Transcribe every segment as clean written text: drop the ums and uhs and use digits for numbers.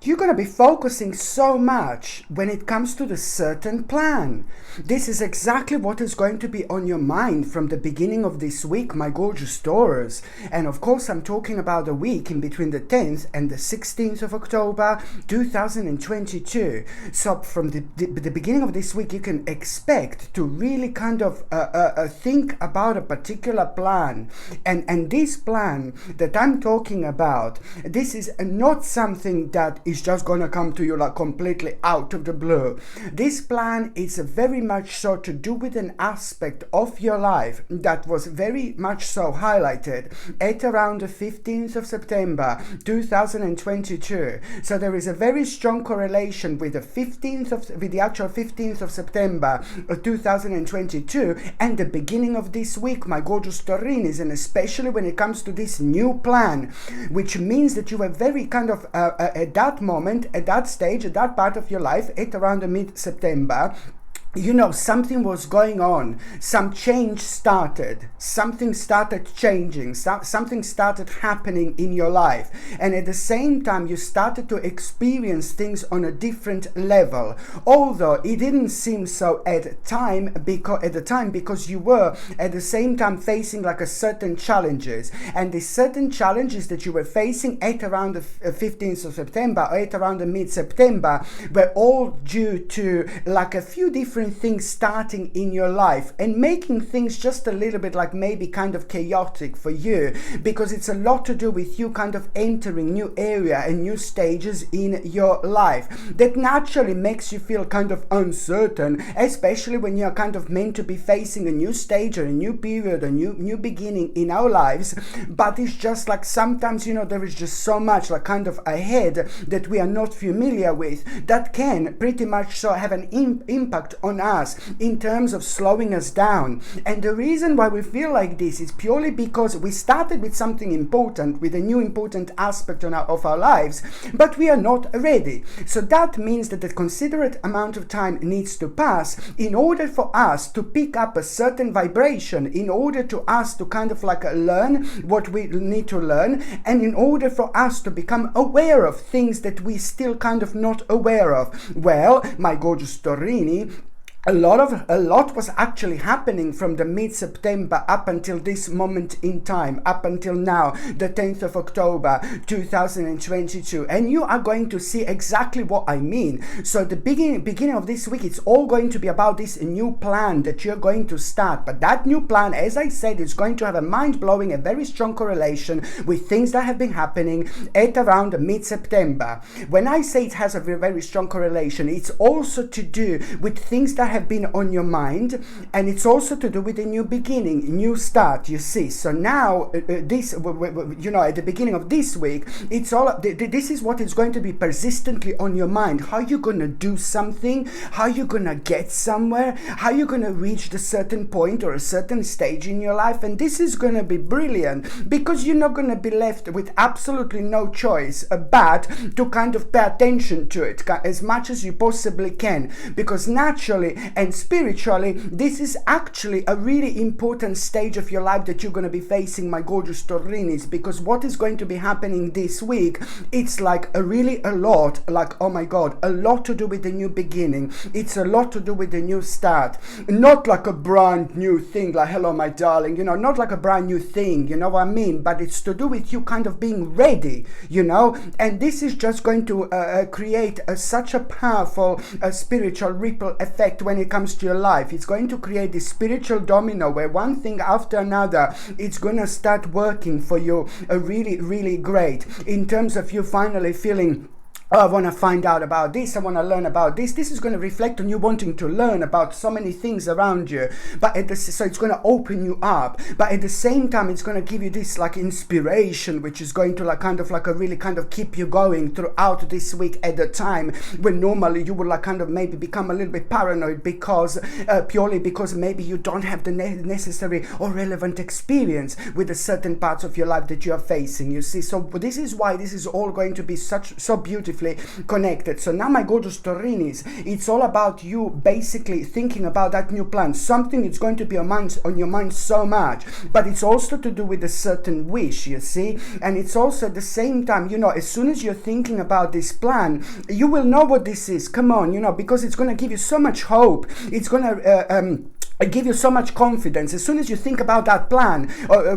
you're going to be focusing so much when it comes to the certain plan. This is exactly what is going to be on your mind from the beginning of this week, my gorgeous Taurus. And of course, I'm talking about the week in between the 10th and the 16th of October 2022. So from the beginning of this week, you can expect to really kind of think about a particular plan. And this plan that I'm talking about, this is not something that is just gonna come to you like completely out of the blue. This plan is very much so to do with an aspect of your life that was very much so highlighted at around the 15th of September 2022. So there is a very strong correlation with the actual 15th of September 2022 and the beginning of this week, my gorgeous Taurinis, and especially when it comes to this new plan, which means that you were very kind of at that moment, at that stage, at that part of your life, at around the mid-September, you know, something was going on, some change started, something started changing, something started happening in your life, and at the same time you started to experience things on a different level, although it didn't seem so at the time because you were at the same time facing like a certain challenges, and the certain challenges that you were facing at around the 15th of September or at around the mid-September were all due to like a few different things starting in your life and making things just a little bit like maybe kind of chaotic for you, because it's a lot to do with you kind of entering new area and new stages in your life that naturally makes you feel kind of uncertain, especially when you're kind of meant to be facing a new stage or a new period, a new beginning in our lives. But it's just like sometimes, you know, there is just so much like kind of ahead that we are not familiar with that can pretty much so have an impact on us in terms of slowing us down. And the reason why we feel like this is purely because we started with something important, with a new important aspect of our lives, but we are not ready. So that means that a considerate amount of time needs to pass in order for us to pick up a certain vibration, in order to us to kind of like learn what we need to learn, and in order for us to become aware of things that we still kind of not aware of. Well, my gorgeous Taurini, a lot was actually happening from the mid-September up until this moment in time, up until now, the 10th of October 2022, and you are going to see exactly what I mean. So the beginning of this week, it's all going to be about this new plan that you're going to start, but that new plan, as I said, is going to have a mind-blowing, a very strong correlation with things that have been happening at around mid-September. When I say it has a very strong correlation, it's also to do with things that have been on your mind, and it's also to do with a new beginning, new start, you see. So now this, you know, at the beginning of this week, it's all this is what is going to be persistently on your mind. How you gonna do something, how you gonna get somewhere, how you gonna reach the certain point or a certain stage in your life. And this is gonna be brilliant because you're not gonna be left with absolutely no choice but to kind of pay attention to it as much as you possibly can, because naturally and spiritually, this is actually a really important stage of your life that you're going to be facing, my gorgeous Taurinis, because what is going to be happening this week, it's like a lot, like, oh my God, a lot to do with the new beginning. It's a lot to do with the new start. Not like a brand new thing, like, hello, my darling, you know, not like a brand new thing, you know what I mean? But it's to do with you kind of being ready, you know? And this is just going to create such a powerful spiritual ripple effect when it comes to your life. It's going to create this spiritual domino where one thing after another, it's going to start working for you really great in terms of you finally feeling, oh, I want to find out about this, I want to learn about this. This is going to reflect on you wanting to learn about so many things around you. But so it's going to open you up. But at the same time, it's going to give you this like inspiration, which is going to like kind of like a really kind of keep you going throughout this week at the time when normally you would like kind of maybe become a little bit paranoid because purely because maybe you don't have the necessary or relevant experience with the certain parts of your life that you are facing, you see. So this is why this is all going to be so beautiful beautifully connected. So now, my gorgeous Taurinis, it's all about you basically thinking about that new plan. Something is going to be on your mind so much, but it's also to do with a certain wish, you see. And it's also at the same time, you know, as soon as you're thinking about this plan, you will know what this is. Come on, you know, because it's going to give you so much hope. It's going to give you so much confidence. As soon as you think about that plan,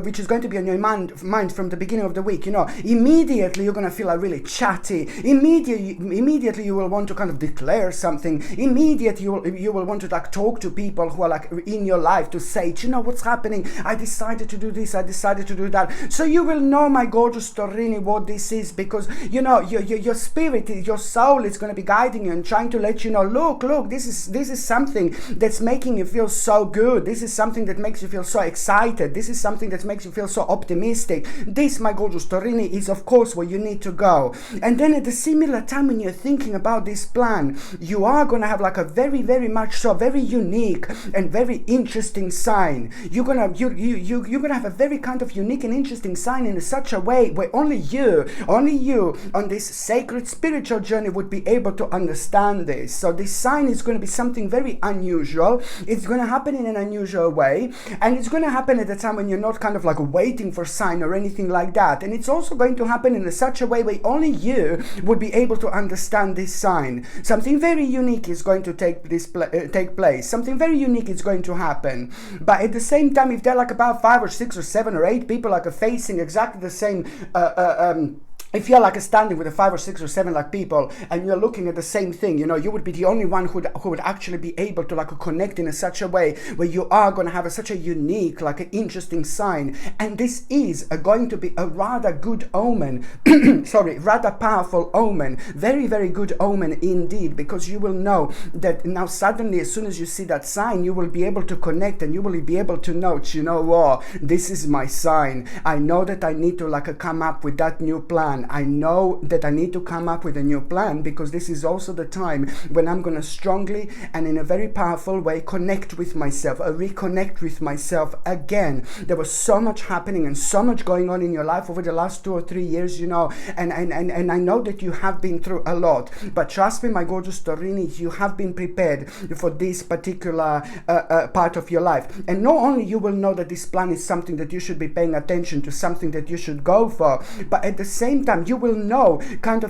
which is going to be on your mind from the beginning of the week, you know, immediately you're going to feel like really chatty. Immediately you will want to kind of declare something. Immediately you will want to like talk to people who are like in your life to say, do you know what's happening? I decided to do this. I decided to do that. So you will know, my gorgeous Taurini, what this is, because you know your spirit, your soul is going to be guiding you and trying to let you know, look, this is something that's making you feel so good. This is something that makes you feel so excited. This is something that makes you feel so optimistic. This, my gorgeous Taurini, is of course where you need to go. And then at the similar time when you're thinking about this plan, you are going to have like a very, very much so very unique and very interesting sign. You're gonna have a very kind of unique and interesting sign in such a way where only you on this sacred spiritual journey would be able to understand this. So this sign is going to be something very unusual. It's going to happen in an unusual way, and it's going to happen at a time when you're not kind of like waiting for sign or anything like that. And it's also going to happen in such a way where only you would be able to understand this sign. Something very unique is going to take place. Something very unique is going to happen. But at the same time, if there are like about 5 or 6 or 7 or 8 people like facing exactly the same if you're like standing with 5 or 6 or 7 like people and you're looking at the same thing, you know, you would be the only one who would actually be able to like connect in such a way where you are going to have such a unique, like an interesting sign. And this is going to be a rather good omen, rather powerful omen, very, very good omen indeed, because you will know that now suddenly as soon as you see that sign, you will be able to connect and you will be able to note, you know what, this is my sign. I know that I need to like come up with that new plan. I know that I need to come up with a new plan, because this is also the time when I'm going to strongly and in a very powerful way connect with myself, reconnect with myself again. There was so much happening and so much going on in your life over the last 2 or 3 years, you know, and I know that you have been through a lot, but trust me, my gorgeous Taurini, you have been prepared for this particular part of your life. And not only you will know that this plan is something that you should be paying attention to, something that you should go for, but at the same time you will know,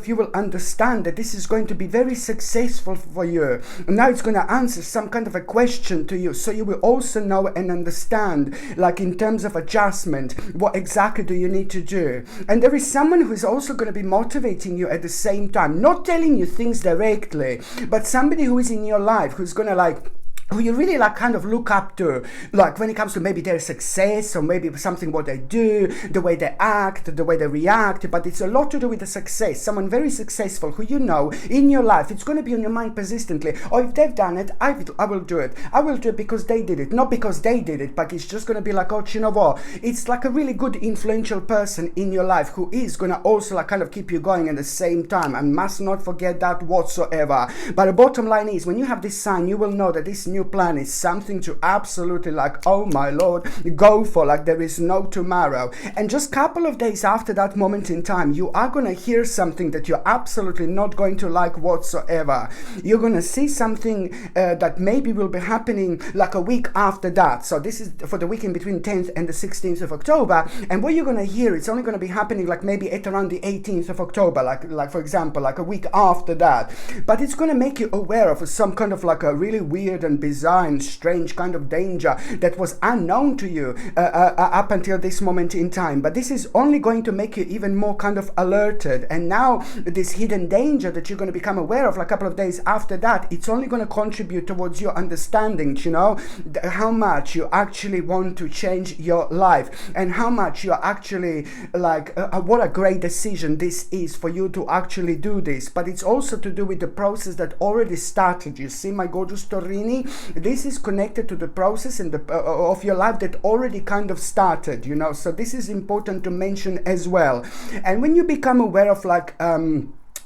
you will understand that this is going to be very successful for you. And now it's going to answer some kind of a question to you, so you will also know and understand, like in terms of adjustment, what exactly do you need to do. And there is someone who is also going to be motivating you at the same time, not telling you things directly, but somebody who is in your life who's going to who you really like kind of look up to, like when it comes to maybe their success or maybe something what they do, the way they act, the way they react, but it's a lot to do with the success. Someone very successful who you know in your life, it's going to be on your mind persistently. Or if they've done it, I will do it. I will do it because they did it, not because they did it, but it's just going to be like, oh, you know what, it's like a really good influential person in your life who is going to also like kind of keep you going at the same time, and must not forget that whatsoever. But the bottom line is, when you have this sign, you will know that this new plan is something to absolutely like, oh my lord, go for, like there is no tomorrow. And just a couple of days after that moment in time, you are going to hear something that you're absolutely not going to like whatsoever. You're going to see something that maybe will be happening like a week after that. So this is for the week in between 10th and the 16th of October. And what you're going to hear, it's only going to be happening like maybe at around the 18th of October, like for example, like a week after that. But it's going to make you aware of some kind of like a really weird and bizarre and strange kind of danger that was unknown to you up until this moment in time. But this is only going to make you even more kind of alerted. And now this hidden danger that you're going to become aware of like a couple of days after that, it's only going to contribute towards your understanding, you know, how much you actually want to change your life and how much you're actually like, what a great decision this is for you to actually do this. But it's also to do with the process that already started. You see, my gorgeous Taurini, this is connected to the process and of your life that already kind of started, you know, so this is important to mention as well. And when you become aware of like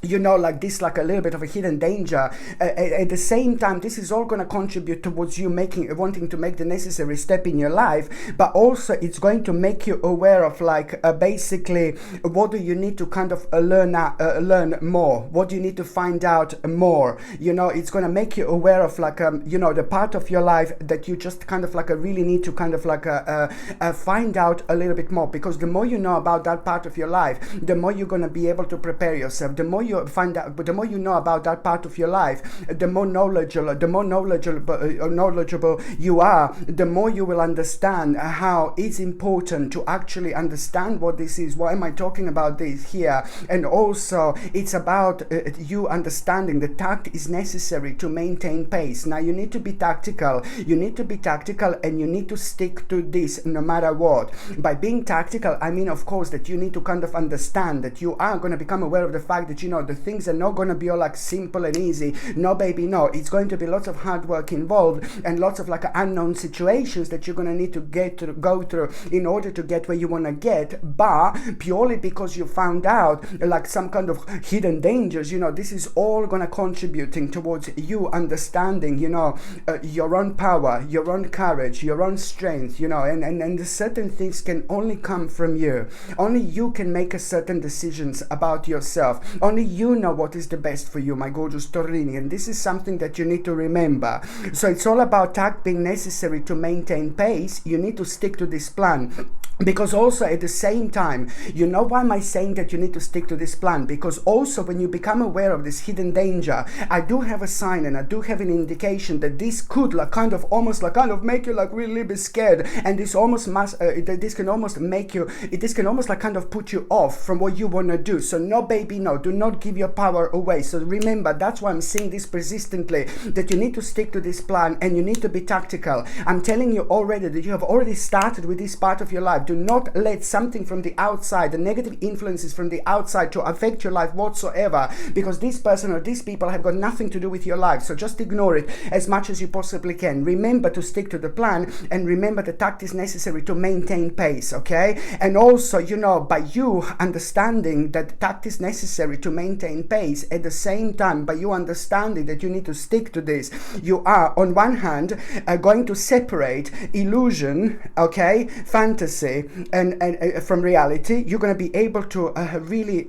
like this, like a little bit of a hidden danger. At the same time, this is all going to contribute towards you wanting to make the necessary step in your life, but also it's going to make you aware of like basically what do you need to kind of learn more, what do you need to find out more. It's going to make you aware of like the part of your life that you just kind of like really need to kind of like find out a little bit more, because the more you know about that part of your life, the more you're going to be able to prepare yourself. The more you find out, but the more you know about that part of your life, the more knowledgeable you are, the more you will understand how it's important to actually understand what this is. Why am I talking about this here? And also it's about you understanding the tact is necessary to maintain pace. Now you need to be tactical, and you need to stick to this no matter what. By being tactical, I mean of course that you need to kind of understand that you are going to become aware of the fact that the things are not going to be all like simple and easy. No baby, no, it's going to be lots of hard work involved and lots of like unknown situations that you're going to need to go through in order to get where you want to get. But purely because you found out like some kind of hidden dangers, this is all going to contributing towards you understanding your own power, your own courage, your own strength, and certain things can only come from you. Only you can make a certain decisions about yourself. Only you know what is the best for you, my gorgeous Taurini, and this is something that you need to remember. So it's all about tact being necessary to maintain pace. You need to stick to this plan. Because also at the same time, why am I saying that you need to stick to this plan? Because also when you become aware of this hidden danger, I do have a sign and I do have an indication that this could almost make you like really be scared, and this almost this can almost like kind of put you off from what you want to do. So no baby, no, do not give your power away. So remember, that's why I'm saying this persistently, that you need to stick to this plan and you need to be tactical. I'm telling you already that you have already started with this part of your life. Do not let something from the outside, the negative influences from the outside, to affect your life whatsoever, because this person or these people have got nothing to do with your life. So just ignore it as much as you possibly can. Remember to stick to the plan, and remember the tact is necessary to maintain pace, okay? And also, by you understanding that tact is necessary to maintain pace, at the same time, by you understanding that you need to stick to this, you are on one hand going to separate illusion, okay, fantasy, and from reality. You're going to be able to really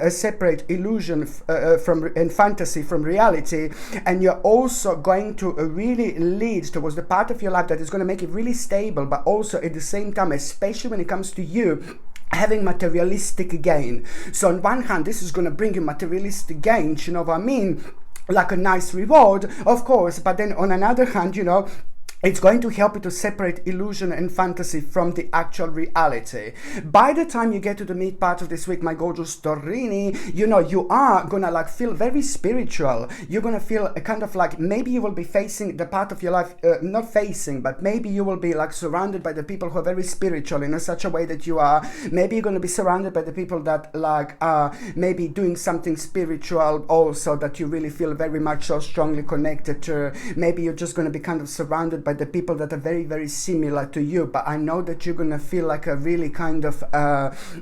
separate illusion and fantasy from reality, and you're also going to really lead towards the part of your life that is going to make it really stable, but also at the same time, especially when it comes to you having materialistic gain. So on one hand, this is going to bring you materialistic gain, you know what I mean, like a nice reward, of course, but then on another hand, it's going to help you to separate illusion and fantasy from the actual reality. By the time you get to the mid part of this week, my gorgeous Taurini, you are gonna feel very spiritual. You're gonna feel kind of like maybe you will be facing the part of your life, not facing, but maybe you will be surrounded by the people who are very spiritual in such a way that you are. Maybe you're gonna be surrounded by the people that are maybe doing something spiritual also, that you really feel very much so strongly connected to. Maybe you're just gonna be kind of surrounded by the people that are very, very similar to you. But I know that you're gonna feel like a really kind of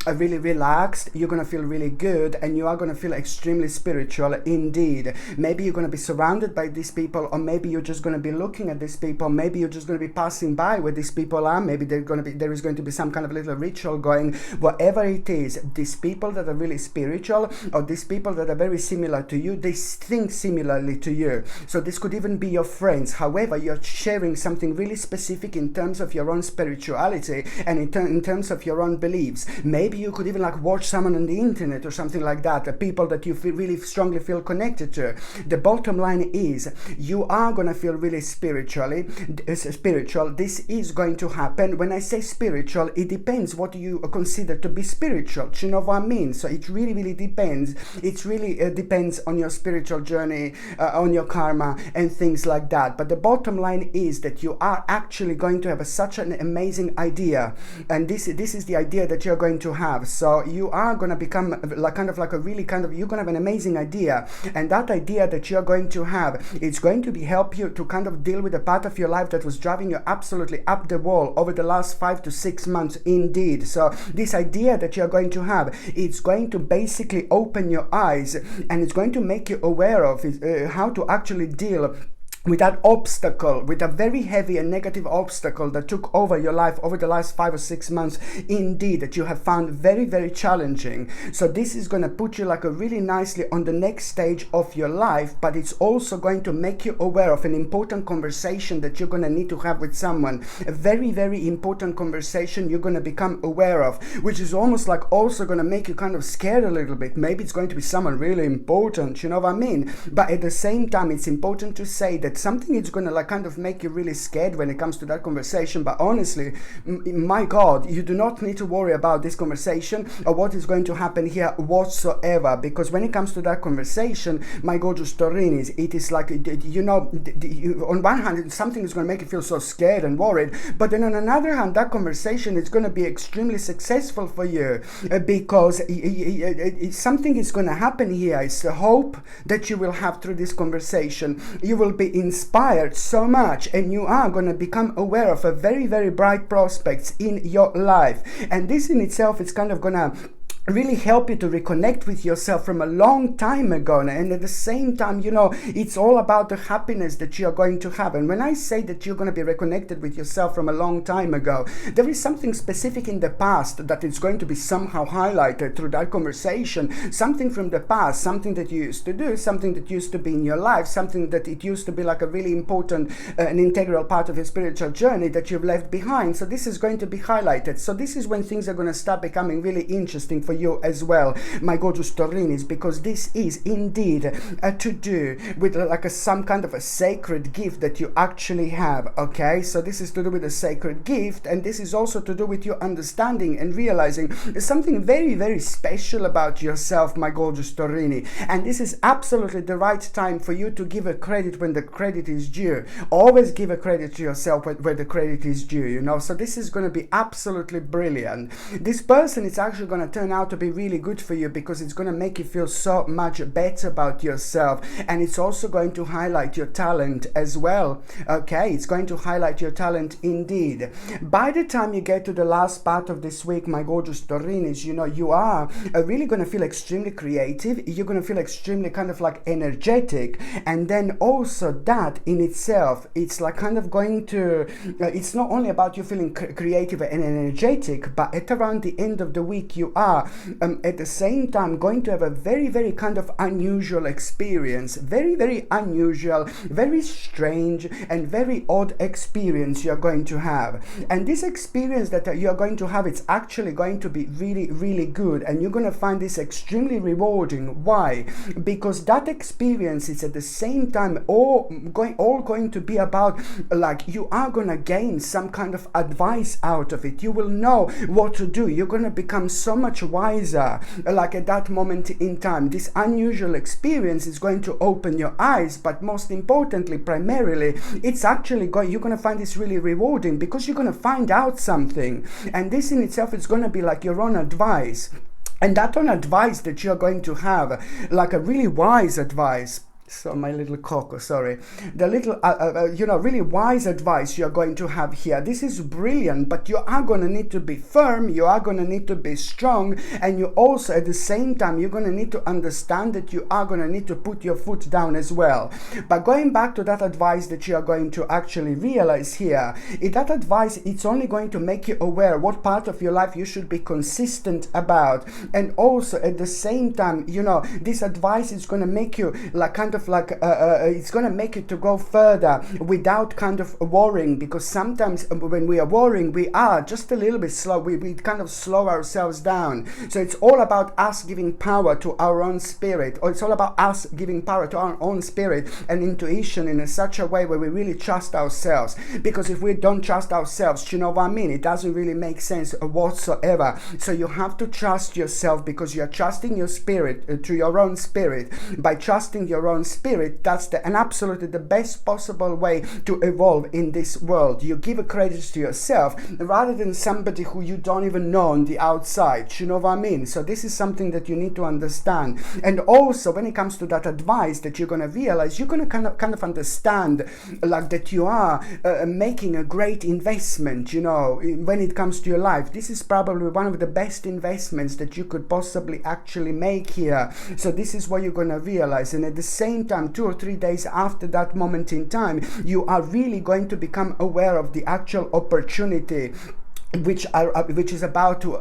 really relaxed. You're gonna feel really good, and you are gonna feel extremely spiritual indeed. Maybe you're gonna be surrounded by these people, or maybe you're just gonna be looking at these people. Maybe you're just gonna be passing by where these people are. Maybe there is going to be some kind of little ritual going. Whatever it is, these people that are really spiritual, or these people that are very similar to you, they think similarly to you. So this could even be your friends. However, you're sharing something really specific in terms of your own spirituality and in terms of your own beliefs. Maybe you could even watch someone on the internet or something like that, the people that you really strongly feel connected to. The bottom line is you are going to feel really spiritual. This is going to happen. When I say spiritual, it depends what you consider to be spiritual. Do you know what I mean? So it really, really depends. It really depends on your spiritual journey, on your karma and things like that. But the bottom line is that that you are actually going to have such an amazing idea, and this is the idea that you're going to have. So you are going to become like you're going to have an amazing idea, and that idea that you're going to have, it's going to be help you to kind of deal with a part of your life that was driving you absolutely up the wall over the last 5 to 6 months indeed. So this idea that you're going to have, it's going to basically open your eyes, and it's going to make you aware of how to actually deal with that obstacle, with a very heavy and negative obstacle that took over your life over the last 5 or 6 months indeed, that you have found very, very challenging. So this is going to put you like a really nicely on the next stage of your life, but it's also going to make you aware of an important conversation that you're going to need to have with someone, a very, very important conversation you're going to become aware of, which is almost like also going to make you kind of scared a little bit. Maybe it's going to be someone really important, you know what I mean? But at the same time, it's important to say that something is going to like kind of make you really scared when it comes to that conversation. But honestly, my God, you do not need to worry about this conversation or what is going to happen here whatsoever, because when it comes to that conversation, my gorgeous Taurinis, it is like, you know, on one hand something is going to make you feel so scared and worried, but then on another hand, that conversation is going to be extremely successful for you, because something is going to happen here. It's the hope that you will have through this conversation. You will be inspired so much, and you are going to become aware of a very, very bright prospects in your life. And this in itself is kind of going to really help you to reconnect with yourself from a long time ago. And at the same time, you know, it's all about the happiness that you're going to have. And when I say that you're going to be reconnected with yourself from a long time ago, there is something specific in the past that is going to be somehow highlighted through that conversation. Something from the past, something that you used to do, something that used to be in your life, something that it used to be like a really important and integral part of your spiritual journey that you've left behind. So this is going to be highlighted. So this is when things are going to start becoming really interesting for you as well, my gorgeous Taurinis, because this is indeed to do with like some kind of a sacred gift that you actually have. Okay, so this is to do with a sacred gift, and this is also to do with your understanding and realizing something very, very special about yourself, my gorgeous Taurini. And this is absolutely the right time for you to give a credit when the credit is due. Always give a credit to yourself where the credit is due, you know. So this is going to be absolutely brilliant. This person is actually going to turn out to be really good for you, because it's going to make you feel so much better about yourself, and it's also going to highlight your talent as well. Okay, it's going to highlight your talent indeed. By the time you get to the last part of this week, my gorgeous Taurinis, you know, you are really going to feel extremely creative. You're going to feel extremely kind of like energetic, and then also that in itself, it's like kind of going to it's not only about you feeling creative and energetic, but at around the end of the week, you are at the same time going to have a very, very kind of unusual experience, very, very unusual, very strange and very odd experience you're going to have. And this experience that you're going to have, it's actually going to be really, really good, and you're going to find this extremely rewarding. Why? Because that experience is at the same time all going to be about, like, you are going to gain some kind of advice out of it. You will know what to do. You're going to become so much wiser, like at that moment in time. This unusual experience is going to open your eyes, but most importantly, primarily, it's actually you're going to find this really rewarding, because you're going to find out something, and this in itself is going to be like your own advice. And that own advice that you're going to have, like a really wise advice. So my little coco, sorry. The little, you know, really wise advice you're going to have here. This is brilliant, but you are going to need to be firm. You are going to need to be strong. And you also, at the same time, you're going to need to understand that you are going to need to put your foot down as well. But going back to that advice that you are going to actually realize here, that advice, it's only going to make you aware what part of your life you should be consistent about. And also, at the same time, you know, this advice is going to make you like kind of it's going to make you to go further without kind of worrying, because sometimes when we are worrying, we are just a little bit slow. We kind of slow ourselves down. So it's all about us giving power to our own spirit, or it's all about us giving power to our own spirit and intuition in such a way where we really trust ourselves. Because if we don't trust ourselves, you know what I mean, it doesn't really make sense whatsoever. So you have to trust yourself, because you are trusting your spirit, to your own spirit. By trusting your own spirit, that's and absolutely the best possible way to evolve in this world. You give a credit to yourself rather than somebody who you don't even know on the outside. You know what I mean? So this is something that you need to understand. And also, when it comes to that advice, that you're going to realize, you're going to kind of understand like that you are making a great investment, you know, when it comes to your life. This is probably one of the best investments that you could possibly actually make here. So this is what you're going to realize. And at the same time, 2 or 3 days after that moment in time, you are really going to become aware of the actual opportunity which is about to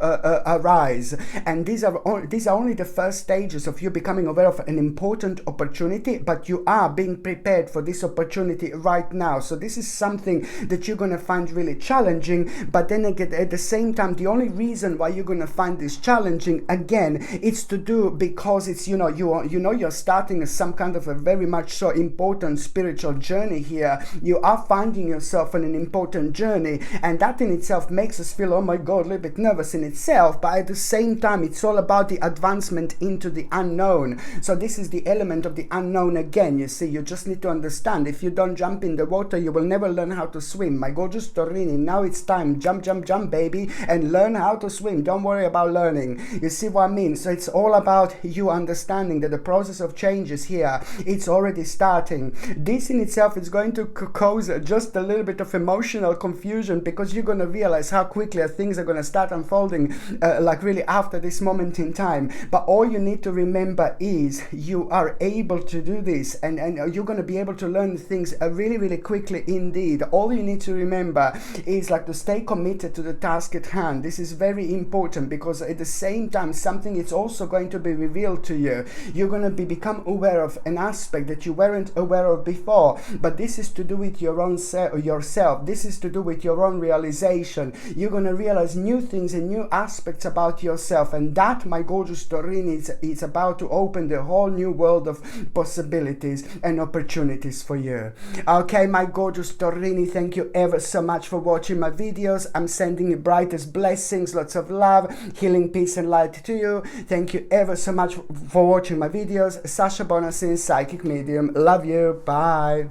arise. And these are only the first stages of you becoming aware of an important opportunity, but you are being prepared for this opportunity right now. So this is something that you're going to find really challenging, but then again, at the same time, the only reason why you're going to find this challenging, again, it's to do because it's, you know, you're starting some kind of a very much so important spiritual journey here. You are finding yourself on an important journey, and that in itself makes us feel, oh my god, a little bit nervous in itself, but at the same time, it's all about the advancement into the unknown. So this is the element of the unknown again. You see, you just need to understand, if you don't jump in the water, you will never learn how to swim. My gorgeous Torini, now it's time, jump, jump, jump, baby, and learn how to swim. Don't worry about learning. You see what I mean? So it's all about you understanding that the process of change is here. It's already starting. This in itself is going to cause just a little bit of emotional confusion, because you're going to realize how quickly things are going to start unfolding like really after this moment in time. But all you need to remember is you are able to do this, and you're going to be able to learn things really, really quickly indeed. All you need to remember is like to stay committed to the task at hand. This is very important, because at the same time, something is also going to be revealed to you. You're going to become aware of an aspect that you weren't aware of before, but this is to do with your own yourself. This is to do with your own realization. You're going to realize new things and new aspects about yourself, and that, my gorgeous Torini, is about to open the whole new world of possibilities and opportunities for you. Okay, my gorgeous Torini, thank you ever so much for watching my videos. I'm sending you brightest blessings, lots of love, healing, peace and light to you. Thank you ever so much for watching my videos. Sasha Bonasin, psychic medium. Love you. Bye.